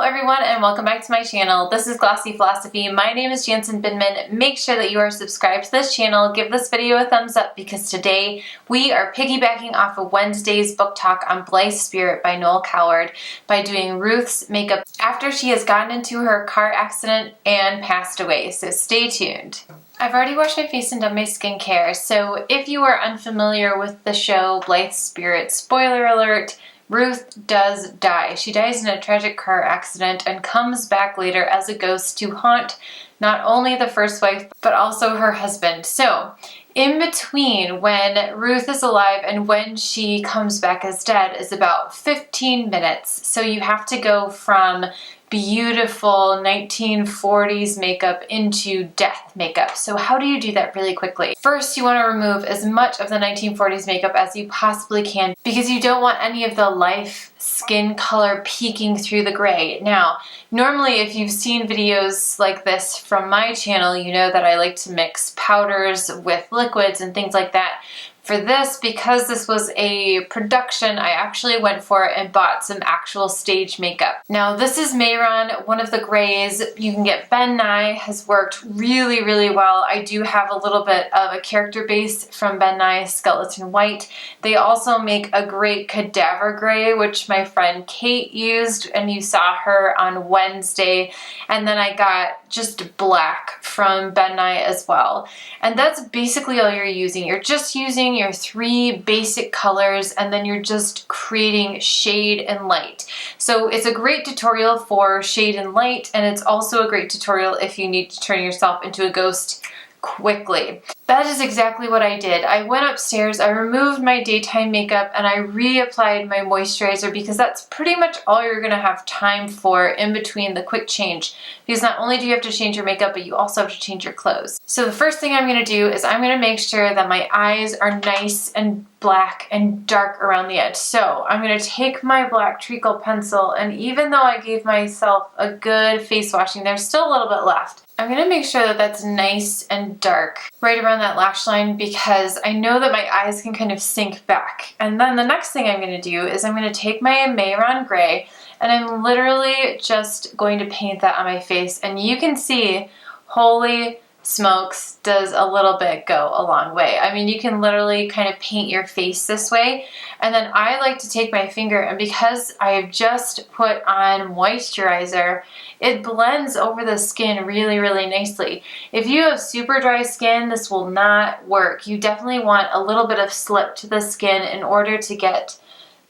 everyone and welcome back to my channel. This is Glossy Philosophy. My name is Jansen Binman. Make sure that you are subscribed to this channel. Give this video a thumbs up because today we are piggybacking off of Wednesday's book talk on Blithe Spirit by Noel Coward by doing Ruth's makeup after she has gotten into her car accident and passed away. So stay tuned. I've already washed my face and done my skincare, so if you are unfamiliar with the show Blithe Spirit, spoiler alert, Ruth does die. She dies in a tragic car accident and comes back later as a ghost to haunt not only the first wife, but also her husband. So, in between when Ruth is alive and when she comes back as dead is about 15 minutes. So you have to go from beautiful 1940s makeup into death makeup. So how do you do that really quickly? First, you want to remove as much of the 1940s makeup as you possibly can because you don't want any of the life skin color peeking through the gray. Now, normally if you've seen videos like this from my channel, you know that I like to mix powders with liquids and things like that. For this, because this was a production, I actually went for it and bought some actual stage makeup. Now this is Mehron, one of the grays. You can get Ben Nye, has worked really, really well. I do have a little bit of a character base from Ben Nye's Skeleton White. They also make a great cadaver gray, which my friend Kate used, and you saw her on Wednesday. And then I got just black from Ben Nye as well. And that's basically all you're using. You're just using your three basic colors and then you're just creating shade and light. So it's a great tutorial for shade and light, and it's also a great tutorial if you need to turn yourself into a ghost quickly. That is exactly what I did. I went upstairs, I removed my daytime makeup, and I reapplied my moisturizer because that's pretty much all you're going to have time for in between the quick change. Because not only do you have to change your makeup, but you also have to change your clothes. So the first thing I'm going to do is I'm going to make sure that my eyes are nice and black and dark around the edge. So I'm going to take my black treacle pencil, and even though I gave myself a good face washing, there's still a little bit left. I'm going to make sure that that's nice and dark right around that lash line because I know that my eyes can kind of sink back. And then the next thing I'm going to do is I'm going to take my Mehron gray and I'm literally just going to paint that on my face. And you can see, holy smokes, does a little bit go a long way. I mean, you can literally kind of paint your face this way. And then I like to take my finger, and because I've just put on moisturizer, it blends over the skin really, really nicely. If you have super dry skin, this will not work. You definitely want a little bit of slip to the skin in order to get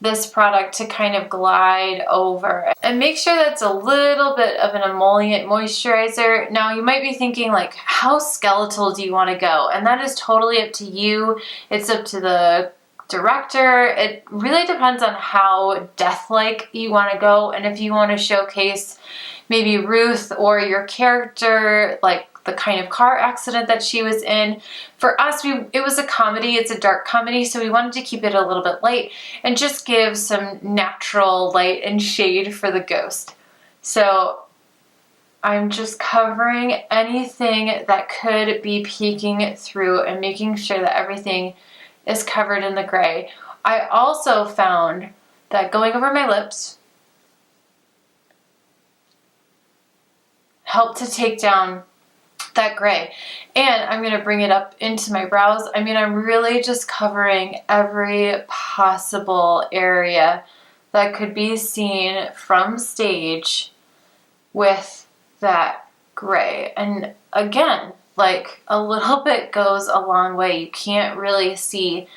this product to kind of glide over. And make sure that's a little bit of an emollient moisturizer. Now you might be thinking, like, how skeletal do you want to go? And that is totally up to you. It's up to the director. It really depends on how death-like you want to go, and if you want to showcase maybe Ruth or your character, like the kind of car accident that she was in. For us, it was a comedy. It's a dark comedy, so we wanted to keep it a little bit light and just give some natural light and shade for the ghost. So I'm just covering anything that could be peeking through and making sure that everything is covered in the gray. I also found that going over my lips helped to take down that gray. And I'm going to bring it up into my brows. I mean, I'm really just covering every possible area that could be seen from stage with that gray. And again, like, a little bit goes a long way. You can't really see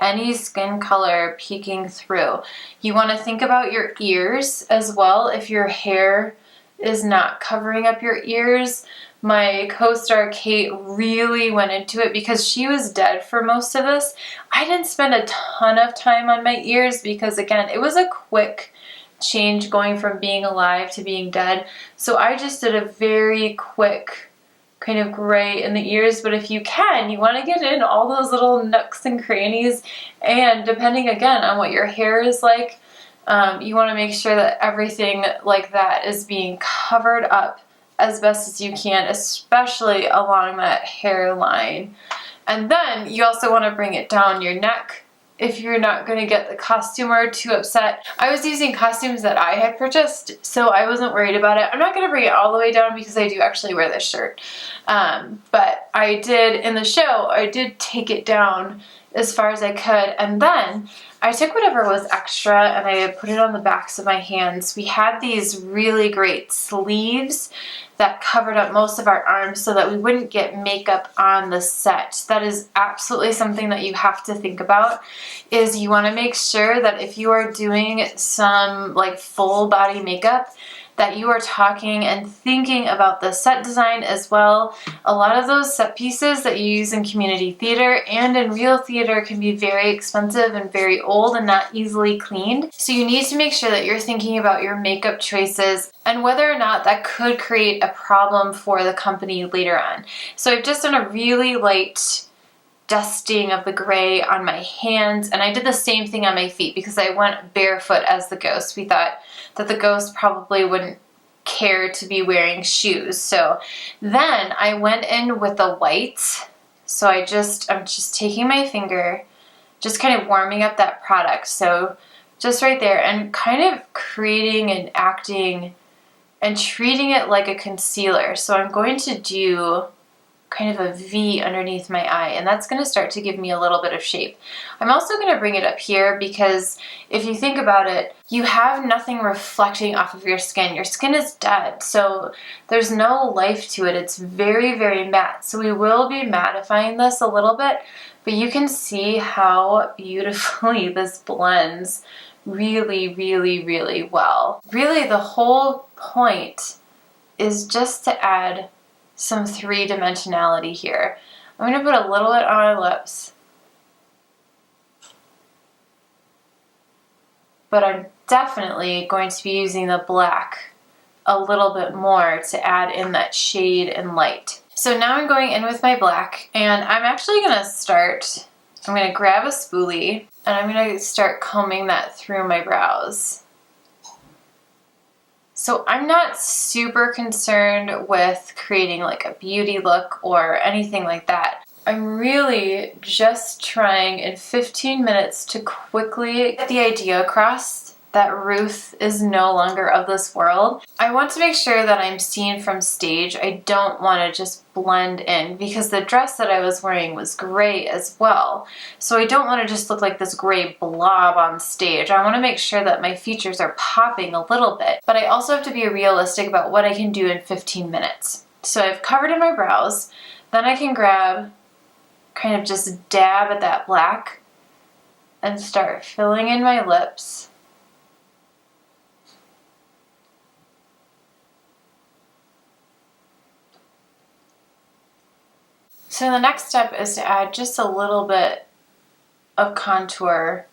any skin color peeking through. You want to think about your ears as well. If your hair is not covering up your ears, my co-star Kate really went into it because she was dead for most of this. I didn't spend a ton of time on my ears because, again, it was a quick change going from being alive to being dead. So I just did a very quick kind of gray in the ears, but if you can, you want to get in all those little nooks and crannies, and depending again on what your hair is like, you want to make sure that everything like that is being covered up as best as you can, especially along that hairline. And then you also want to bring it down your neck if you're not going to get the costumer too upset. I was using costumes that I had purchased, so I wasn't worried about it. I'm not going to bring it all the way down because I do actually wear this shirt. But I did, in the show, I did take it down as far as I could, and then I took whatever was extra and I put it on the backs of my hands. We had these really great sleeves that covered up most of our arms so that we wouldn't get makeup on the set. That is absolutely something that you have to think about, is you want to make sure that if you are doing some like full body makeup, that you are talking and thinking about the set design as well. A lot of those set pieces that you use in community theater and in real theater can be very expensive and very old and not easily cleaned. So you need to make sure that you're thinking about your makeup choices and whether or not that could create a problem for the company later on. So I've just done a really light dusting of the gray on my hands, and I did the same thing on my feet because I went barefoot as the ghost. We thought that the ghost probably wouldn't care to be wearing shoes. So then I went in with the white. So I'm just taking my finger, just kind of warming up that product. So just right there, and kind of creating and acting and treating it like a concealer. So I'm going to do kind of a V underneath my eye, and that's going to start to give me a little bit of shape. I'm also going to bring it up here because if you think about it, you have nothing reflecting off of your skin. Your skin is dead, so there's no life to it. It's very, very matte. So we will be mattifying this a little bit, but you can see how beautifully this blends really, really, really well. Really, the whole point is just to add some three-dimensionality here. I'm going to put a little bit on my lips, but I'm definitely going to be using the black a little bit more to add in that shade and light. So now I'm going in with my black, and I'm actually going to I'm going to grab a spoolie, and I'm going to start combing that through my brows. So I'm not super concerned with creating like a beauty look or anything like that. I'm really just trying in 15 minutes to quickly get the idea across that Ruth is no longer of this world. I want to make sure that I'm seen from stage. I don't want to just blend in because the dress that I was wearing was gray as well. So I don't want to just look like this gray blob on stage. I want to make sure that my features are popping a little bit, but I also have to be realistic about what I can do in 15 minutes. So I've covered in my brows, then I can grab, kind of just dab at that black and start filling in my lips. So the next step is to add just a little bit of contour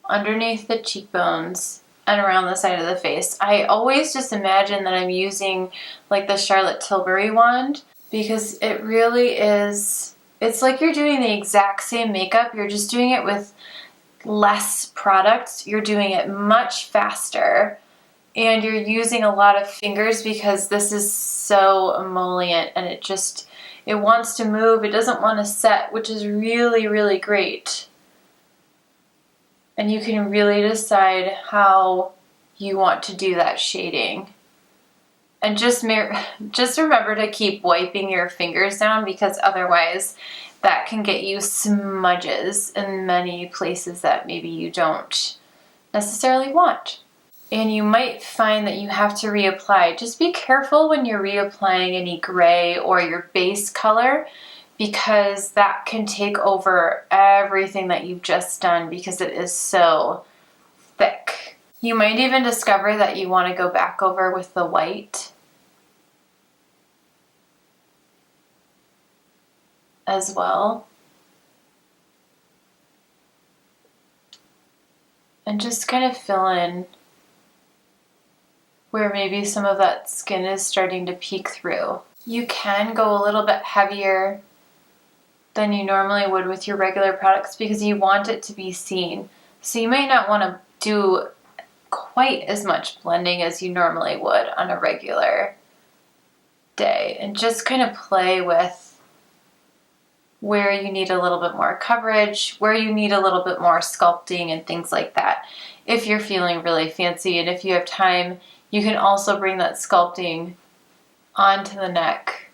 underneath the cheekbones and around the side of the face. I always just imagine that I'm using like the Charlotte Tilbury wand because it really is, it's like you're doing the exact same makeup, you're just doing it with less product, you're doing it much faster, and you're using a lot of fingers because this is so emollient and it wants to move, it doesn't want to set, which is really, really great. And you can really decide how you want to do that shading. And just remember to keep wiping your fingers down because otherwise that can get you smudges in many places that maybe you don't necessarily want. And you might find that you have to reapply. Just be careful when you're reapplying any gray or your base color because that can take over everything that you've just done because it is so thick. You might even discover that you want to go back over with the white as well. And just kind of fill in where maybe some of that skin is starting to peek through. You can go a little bit heavier than you normally would with your regular products because you want it to be seen. So you might not want to do quite as much blending as you normally would on a regular day, and just kind of play with where you need a little bit more coverage, where you need a little bit more sculpting and things like that. If you're feeling really fancy and if you have time, you can also bring that sculpting onto the neck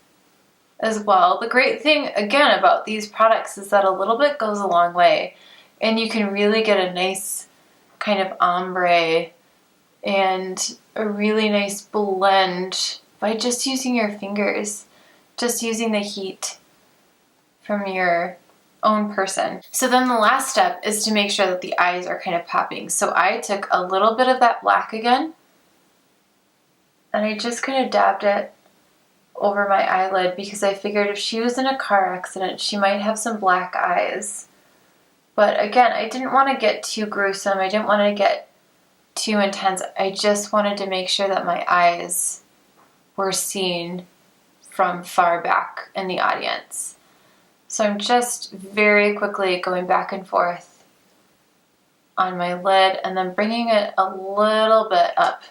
as well. The great thing, again, about these products is that a little bit goes a long way, and you can really get a nice kind of ombre and a really nice blend by just using your fingers, just using the heat from your own person. So then the last step is to make sure that the eyes are kind of popping. So I took a little bit of that black again, and I just kind of dabbed it over my eyelid because I figured if she was in a car accident, she might have some black eyes. But again, I didn't want to get too gruesome. I didn't want to get too intense. I just wanted to make sure that my eyes were seen from far back in the audience. So I'm just very quickly going back and forth on my lid and then bringing it a little bit up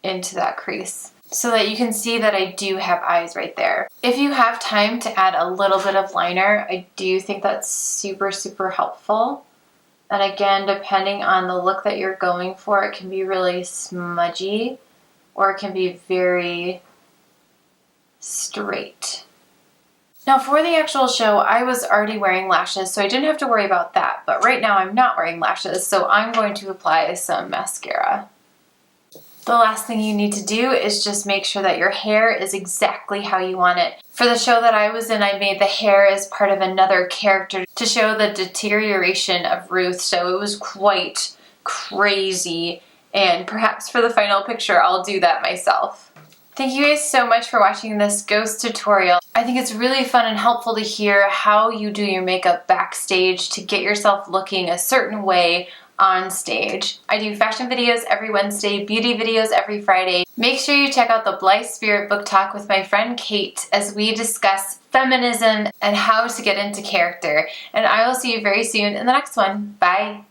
into that crease so that you can see that I do have eyes right there. If you have time to add a little bit of liner, I do think that's super, super helpful. And again, depending on the look that you're going for, it can be really smudgy or it can be very straight. Now for the actual show, I was already wearing lashes, so I didn't have to worry about that. But right now I'm not wearing lashes, so I'm going to apply some mascara. The last thing you need to do is just make sure that your hair is exactly how you want it. For the show that I was in, I made the hair as part of another character to show the deterioration of Ruth, so it was quite crazy, and perhaps for the final picture I'll do that myself. Thank you guys so much for watching this ghost tutorial. I think it's really fun and helpful to hear how you do your makeup backstage to get yourself looking a certain way on stage. I do fashion videos every Wednesday, beauty videos every Friday. Make sure you check out the Blithe Spirit Book Talk with my friend Kate as we discuss feminism and how to get into character. And I will see you very soon in the next one. Bye!